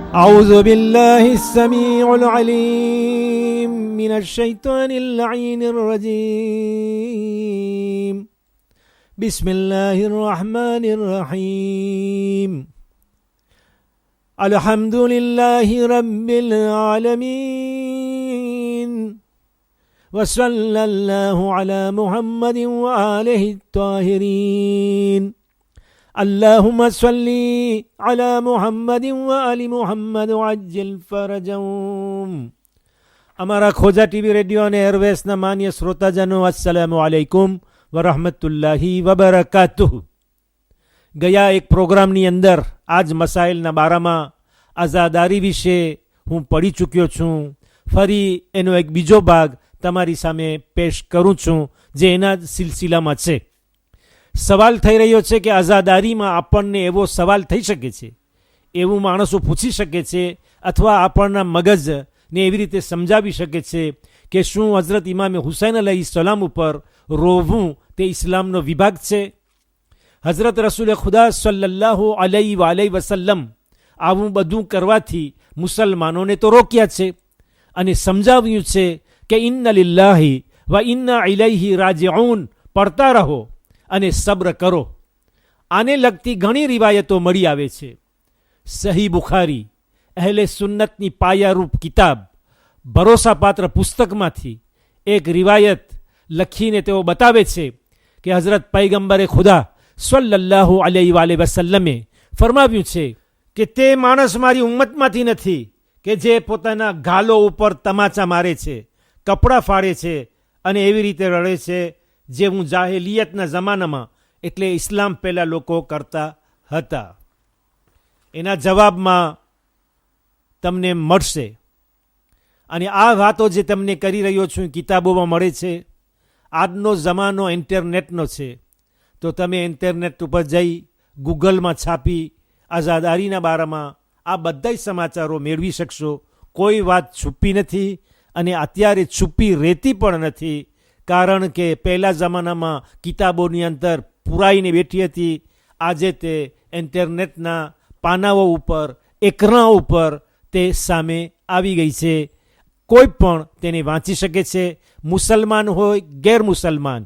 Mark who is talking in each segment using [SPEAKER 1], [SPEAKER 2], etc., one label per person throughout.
[SPEAKER 1] أعوذ بالله السميع العليم من الشيطان اللعين الرجيم بسم الله الرحمن الرحيم الحمد لله رب العالمين وصلى الله على محمد وآله الطاهرين اللهم صل على محمد وآل محمد وعجل فرجهم. અમારા ખોજા TV radio અને એરવેસના માન્ય શ્રોતાજનો, અસ્સલામુ અલૈકુમ વરહમતુલ્લાહી વબરકાતુહ. ગયા એક પ્રોગ્રામની અંદર આજ મસાઇલના બારામાં આઝાદારી વિશે હું પડી ચૂક્યો છું. ફરી એનો એક બીજો ભાગ તમારી સામે પેશ કરું છું, જે એના જ સિલસિલામાં છે. સવાલ થઈ રહ્યો છે કે આઝાદારીમાં આપણને એવો સવાલ થઈ શકે છે, એવું માણસો પૂછી શકે છે, અથવા આપણના મગજને એવી રીતે સમજાવી શકે છે કે શું હઝરત ઇમામે હુસૈન અલૈહિસ્સલામ ઉપર રોવું તે ઇસ્લામનો વિભાગ છે? હઝરત રસૂલ ખુદા સલ્લલ્લાહુ અલૈહિ વસલ્લમ આવું બધું કરવાથી મુસલમાનોને તો રોક્યા છે અને સમજાવ્યું છે કે ઇન્ના લિલ્લાહી વ ઇન્ના ઇલૈહી રાજીઉન પડતા રહો અને સબ્ર કરો. આને લગતી ઘણી રિવાયતો મળી આવે છે. સહી બુખારી, અહેલે સુન્નતની પાયારૂપ કિતાબ, ભરોસાપાત્ર પુસ્તકમાંથી એક રિવાયત લખીને તેઓ બતાવે છે કે હઝરત પૈગંબરે ખુદા સલ્લલ્લાહુ અલૈહિ વસલ્લમે ફરમાવ્યું છે કે તે માણસ મારી ઉમ્મતમાંથી નથી કે જે પોતાના ગાલો ઉપર તમાચા મારે છે, કપડાં ફાડે છે અને એવી રીતે રડે છે જે હું જાહેલિયતના જમાનામાં એટલે ઇસ્લામ પહેલાં લોકો કરતા હતા. એના જવાબમાં તમને મળશે. અને આ વાતો જે તમને કરી રહ્યો છું કિતાબોમાં મળે છે. આજનો જમાનો ઇન્ટરનેટનો છે, તો તમે ઇન્ટરનેટ ઉપર જઈ ગૂગલમાં છાપી આઝાદારીના બારામાં આ બધા સમાચારો મેળવી શકશો. કોઈ વાત છુપી નથી અને અત્યારે છુપી રહેતી પણ નથી, કારણ કે પહેલા જમાનામાં કિતાબોની અંદર પુરાઈને બેઠી હતી. આજે તે ઇન્ટરનેટના પાનાઓ ઉપર, એકરા ઉપર તે સામે આવી ગઈ છે. કોઈ પણ તેને વાંચી શકે છે. મુસલમાન હોય, ગેર મુસલમાન,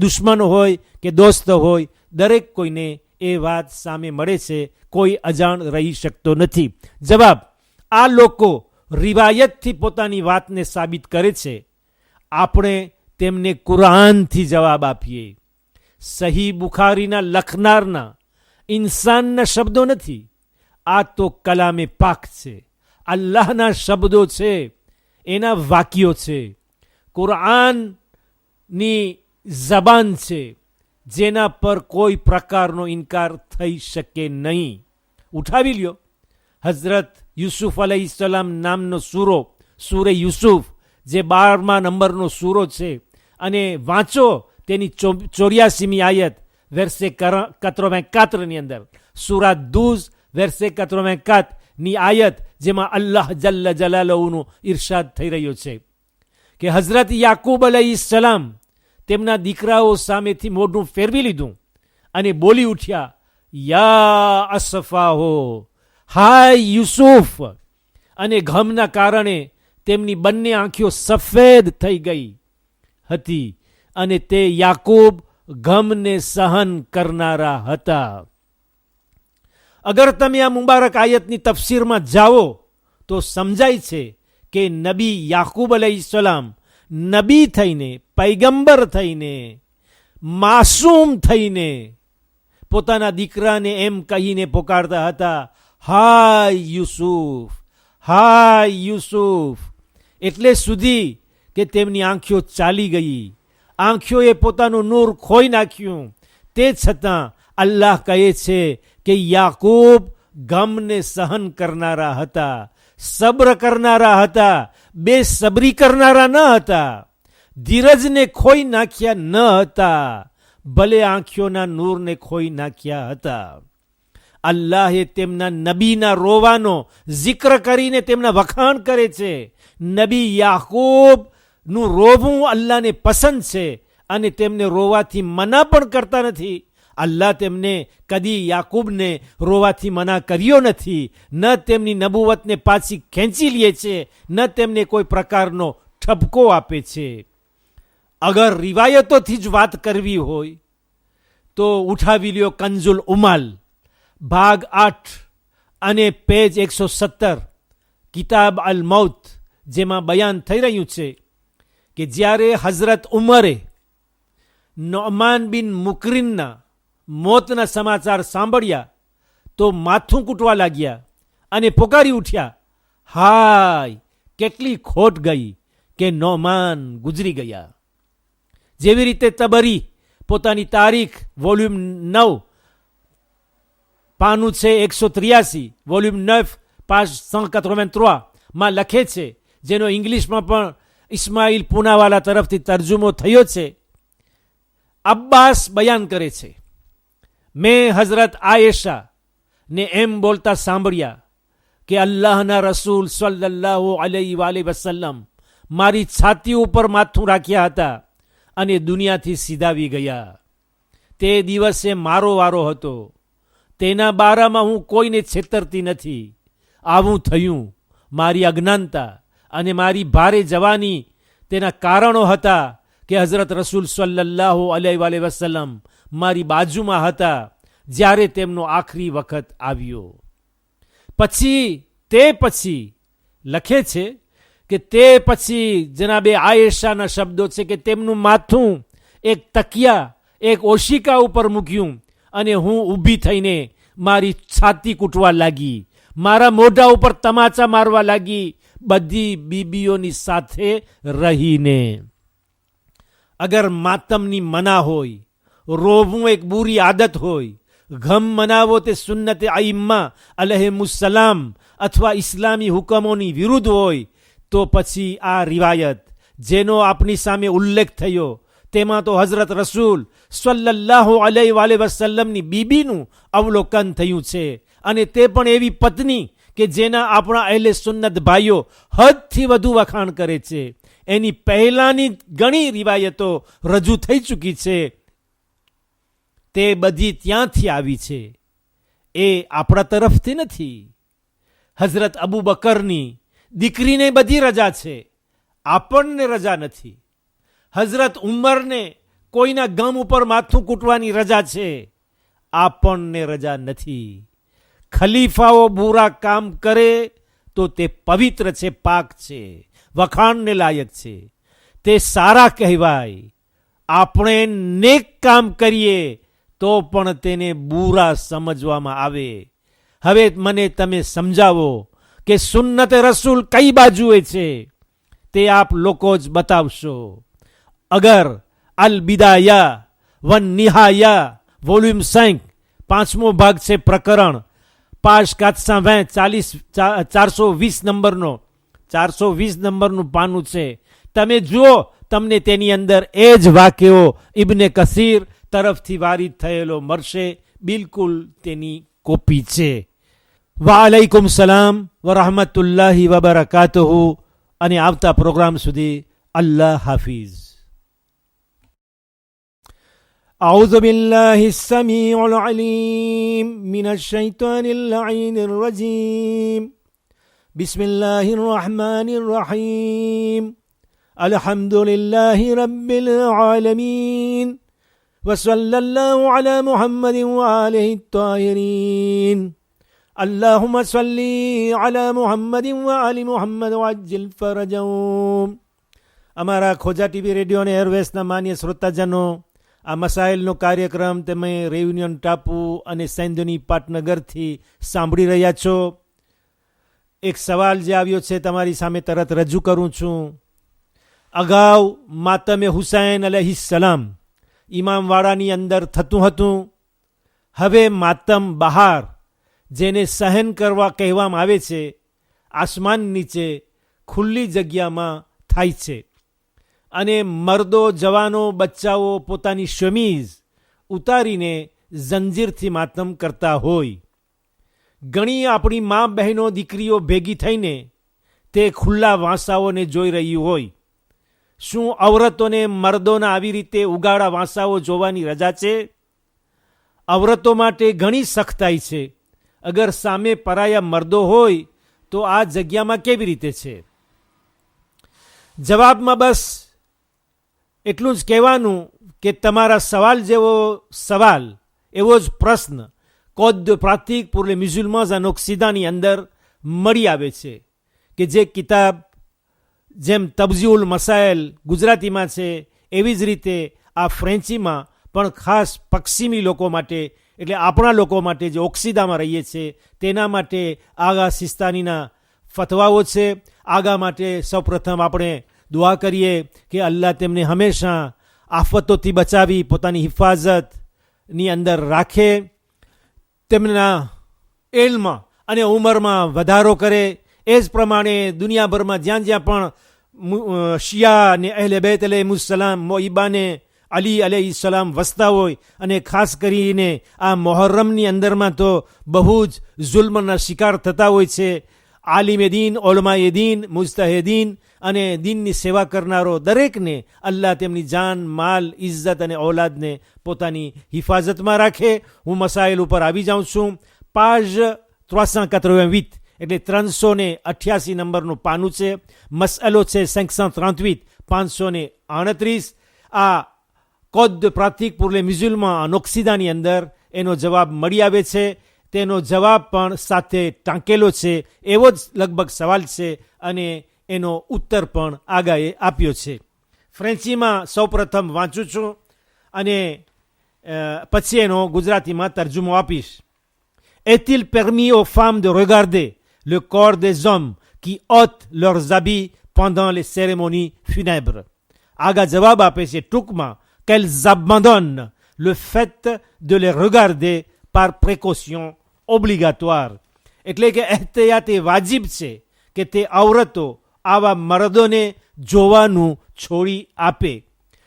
[SPEAKER 1] દુશ્મન હોય કે દોસ્ત હોય, દરેક કોઈને એ વાત સામે મળે છે. કોઈ અજાણ રહી શકતો નથી. જવાબ: આ લોકો રિવાયતથી પોતાની વાતને સાબિત કરે છે. આપણે તેમને કુરાનથી જવાબ આપીએ. સહી બુખારીના લખનારના ઇન્સાનના શબ્દો નથી, આ તો કલામે પાક છે, અલ્લાહના શબ્દો છે, એના વાક્યો છે, કુરાનની જબાન છે, જેના પર કોઈ પ્રકારનો ઇનકાર થઈ શકે નહીં. ઉઠાવી લ્યો હઝરત યુસુફ અલૈહિસ્સલામ નામનો સૂરો, સૂરે યુસુફ, જે 12મા નંબરનો સૂરો છે, અને વાંચો તેની 84મી આયત વેર્સે 84ની અંદર, સૂરા 12 વેર્સે 84ની આયત, જેમાં અલ્લાહ જલ્લ જલાલુહુનો ઇરશાદ થઈ રહ્યો છે કે હઝરત યાકૂબ અલૈહિસ્સલામ તેમના દીકરાઓ સામેથી મોઢું ફેરવી લીધું અને બોલી ઉઠ્યા, યા અસફાહો, હાય યુસુફ. અને ગમના કારણે તેમની બંને આંખો સફેદ થઈ ગઈ હતી અને તે યાકૂબ ગમને સહન કરનારા હતા. અગર તમે આ મુબારક આયતની તફસીરમાં જાઓ તો સમજાય છે કે નબી યાકૂબ અલૈહિસ્સલામ નબી થઈને, પૈગંબર થઈને, માસૂમ થઈને પોતાના દીકરાને એમ કહીને પોકારતા હતા, હાય યુસુફ, હાય યુસુફ. એટલે સુધી કે તેમની આંખો ચાલી ગઈ, આંખોએ પોતાનું નૂર ખોઈ નાખ્યું. તે છતાં અલ્લાહ કહે છે કે યાકૂબ ગમને સહન કરનારા હતા, સબ્ર કરનારા હતા, બેસબરી કરનારા ન હતા, ધીરજને ખોઈ નાખ્યા ન હતા, ભલે આંખોના નૂરને ખોઈ નાખ્યા હતા. અલ્લાહે તેમના નબીના રોવાનો જિક્ર કરીને તેમના વખાણ કરે છે. નબી યાકૂબનું રોવું અલ્લાહને પસંદ છે અને તેમને રોવાથી મના પણ કરતા નથી. અલ્લાહ તેમને કદી યાકૂબને રોવાથી મના કર્યો નથી, ન તેમની નબુવતને પાછી ખેંચી લે છે, ન તેમને કોઈ પ્રકારનો ઠપકો આપે છે. અગર રિવાયતોથી જ વાત કરવી હોય તો ઉઠાવી લ્યો કંઝુલ ઉમાલ ભાગ 8 અને પેજ 117 કિતાબ અલ મૌત, જેમાં બયાન થઈ રહ્યું છે કે જ્યારે હઝરત ઉમરે નોમાન બિન મુકરિનના મોતના સમાચાર સાંભળ્યા તો માથું કૂટવા લાગ્યા અને પોકારી ઉઠ્યા, હાય કેટલી ખોટ ગઈ કે નોમાન ગુજરી ગયા. જેવી રીતે તબરી પોતાની તારીખ વોલ્યુમ 9 પાનું છે 183, વોલ્યુમ 9 પાસ 183 માં લખે છે, જેનો ઇંગ્લિશમાં પણ ઇસ્માઇલ પૂનાવાલા તરફથી તર્જુમો થયો છે. અબ્બાસ બયાન કરે છે, મેં હઝરત આયેશા ને એમ બોલતા સાંભળ્યા કે અલ્લાહના રસૂલ સલ્લલ્લાહુ અલૈહિ વસલ્લમ મારી છાતી ઉપર માથું રાખ્યા હતા અને દુનિયાથી સીધાવી ગયા. તે દિવસે મારો વારો હતો. તેના બારામાં હું કોઈને છેતરતી નથી. આવું થયું મારી અજ્ઞાનતા અને મારી ભારે જવાની તેના કારણો હતા કે હઝરત રસૂલ સલ્લલ્લાહુ અલૈહિ વસલ્લમ મારી બાજુમાં હતા જ્યારે તેમનો આખરી વખત આવ્યો. પછી લખે છે કે તે પછી જનાબે આયેશાના શબ્દો છે કે તેમનું માથું એક તકિયા, એક ઓશિકા ઉપર મૂક્યું અને હું ઊભી થઈને મારી છાતી કૂટવા લાગી, મારા મોઢા ઉપર તમાચા મારવા લાગી, બધી બીબીઓની સાથે રહીને. અગર માતમની મના હોય, રોવું એક બુરી આદત હોય, ગમ મનાવો તે સુન્નત આઈમ્મા અલૈહિમુસ્સલામ અથવા ઇસ્લામી હુકમોની વિરુદ્ધ હોય, તો પછી આ રિવાયત જેનો આપણી સામે ઉલ્લેખ થયો તેમાં તો હઝરત રસૂલ સલ્લલ્લાહુ અલૈહિ વસલ્લમની બીબીનું અવલોકન થયું છે, અને તે પણ એવી પત્ની કે જેના આપણા અહેલે સુન્નત ભાઈઓ હદથી વધુ વખાણ કરે છે. એની પહેલાની ઘણી રિવાયતો રજૂ થઈ ચૂકી છે. તે બધી ત્યાંથી આવી છે, એ આપણા તરફથી નથી. હઝરત અબુ બકરની દીકરીને બધી રજા છે, આપણને રજા નથી. હઝરત ઉમરને કોઈના ગમ ઉપર માથું કૂટવાની રજા છે, આપણને રજા નથી. ખલીફાઓ બુરા કામ કરે તો તે પવિત્ર છે, પાક છે, વખાણને લાયક છે, તે સારા કહેવાય. આપણે નેક કામ કરીએ તો પણ તેને બુરા સમજવામાં આવે. હવે મને તમે સમજાવો કે સુન્નત રસૂલ કઈ બાજુએ છે, તે આપ લોકો જ બતાવશો. અગર અલ બિદાયા વન નિહાયા વોલ્યુમ 5 પાંચમો ભાગ છે, પ્રકરણ પાશ 420 નંબરનો 420 નંબરનું પાનું છે. તમે જુઓ, તમને તેની અંદર એ જ વાક્યો ઇબ્ને કસીર તરફથી વારિદ થયેલો મળશે. બિલકુલ તેની કોપી છે. વાલૈકુમ સલામ વરહમતુલ્લાહિ વબરકાતુહુ. અને આવતા પ્રોગ્રામ સુધી અલ્લાહ હાફિઝ. أعوذ بالله السميع العليم من الشيطان اللعين الرجيم. بسم الله الرحمن الرحيم. الحمد لله رب العالمين وصلى الله على محمد وآله الطاهرين. اللهم صل على محمد وآل محمد وعجل فرجهم. અમારા ખોજા ટીવી રેડિયો અને એરવેસના માન્ય શ્રોતાજનો, આ મસાઇલનો કાર્યક્રમ તમે રેયુનિયન ટાપુ અને સેન્ધની પાટનગરથી સાંભળી રહ્યા છો. એક સવાલ જે આવ્યો છે તમારી સામે તરત રજૂ કરું છું. અગાઉ માતમે હુસૈન અલૈહિસ્સલામ ઇમામવાડાની અંદર થતું હતું. હવે માતમ બહાર, જેને સહન કરવા કહેવામાં આવે છે, આસમાન નીચે ખુલ્લી જગ્યામાં થાય છે. અને મર્દો, જવાનો, બચ્ચાઓ પોતાની શમીઝ ઉતારીને જંજીરથી માતમ કરતા હોય. ઘણી આપણી મા બહેનો, દીકરીઓ ભેગી થઈને તે ખુલ્લા વાંસાઓને જોઈ રહી હોય. શું ઔરતોને મર્દોના આવી રીતે ઉગાડા વાંસાઓ જોવાની રજા છે? અવરતો માટે ઘણી સખ્તાઈ છે. અગર સામે પરાયા મર્દો હોય તો આ જગ્યામાં કેવી રીતે છે? જવાબમાં બસ એટલું જ કહેવાનું કે તમારા સવાલ જેવો સવાલ, એવો જ પ્રશ્ન કોદ પ્રાતિક pour les musulmans en Occident ની અંદર મળી આવે છે, કે જે કિતાબ જેમ તબઝીઉલ મસાઇલ ગુજરાતીમાં છે એવી જ રીતે આ ફ્રેન્ચીમાં પણ ખાસ પશ્ચિમી લોકો માટે, એટલે આપણા લોકો માટે જે ઓક્સિદામાં રહીએ છીએ તેના માટે આગા સિસ્તાનીના ફતવાઓ છે. આગા માટે સૌપ્રથમ આપણે દુઆ કરીએ કે અલ્લાહ તેમને હંમેશા આફતોથી બચાવી પોતાની હિફાજતની અંદર રાખે, તેમના ઇલ્મ અને ઉંમરમાં વધારો કરે. એ જ પ્રમાણે દુનિયાભરમાં જ્યાં જ્યાં પણ શિયા અને અહેલે બેત અલૈહિસ્સલામ, મોઈબાને અલી અલૈહિસ્સલામ વસતા હોય, અને ખાસ કરીને આ મોહર્રમની અંદરમાં તો બહુ જ જુલ્મના શિકાર થતા હોય છે. આલિમે દીન, ઓલમાએ દીન, મુજતહિદીન અને દીનની સેવા કરનારો દરેકને અલ્લાહ તેમની જાન, માલ, ઇજ્જત અને ઔલાદને પોતાની હિફાજતમાં રાખે. હું મસાઇલ ઉપર આવી જાઉં છું. પાજ 388 એટલે 388 નંબરનું પાનું છે. મસઅલો છે 538 538. આ કોદ પ્રાતિક pour les musulmans en Occidentની અંદર એનો જવાબ મળી આવે છે. તેનો જવાબ પણ સાથે ટાંકેલો છે, એવો જ લગભગ સવાલ છે, અને એનો ઉત્તર પણ આગાએ આપ્યો છે. ફ્રેન્ચીમાં સૌપ્રથમ વાંચું છું અને પછી એનો ગુજરાતીમાં તર્જુમો આપીશ. Est-il permis aux femmes de regarder le corps des hommes qui ôtent leurs habits pendant les cérémonies funèbres? આગા જવાબ આપે છે ટૂંકમાં qu'elles abandonnent le fait de les regarder par précaution obligatoire. એટલે કે એહતિયાત એ વાજિબ છે કે તે ઔરતો આવા મર્દોને જોવાનું છોડી આપે.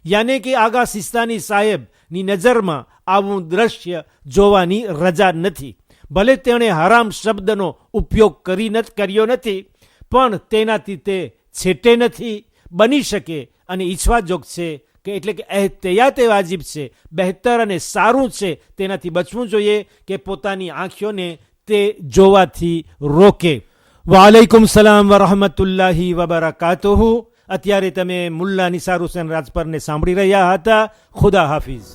[SPEAKER 1] યાને કે આગા સિસ્તાની સાહેબની નજરમાં આવું દ્રશ્ય જોવાની રજા નથી. ભલે તેણે હરામ શબ્દનો ઉપયોગ કર્યો નથી, પણ તેનાથી તે છેટે નથી. બની શકે અને ઈચ્છવાજોગ છે કે એટલે કે એહતિયાત વાજિબ છે, બહેતર અને સારું છે, તેનાથી બચવું જોઈએ કે પોતાની આંખોને તે જોવાથી રોકે. વાલેકુમ સલામ વરહમતુલ્લાહી વબરકાતુહુ. અત્યારે તમે મુલ્લા નિસાર હુસૈન રાજપરને સાંભળી રહ્યા હતા. ખુદા હાફિઝ.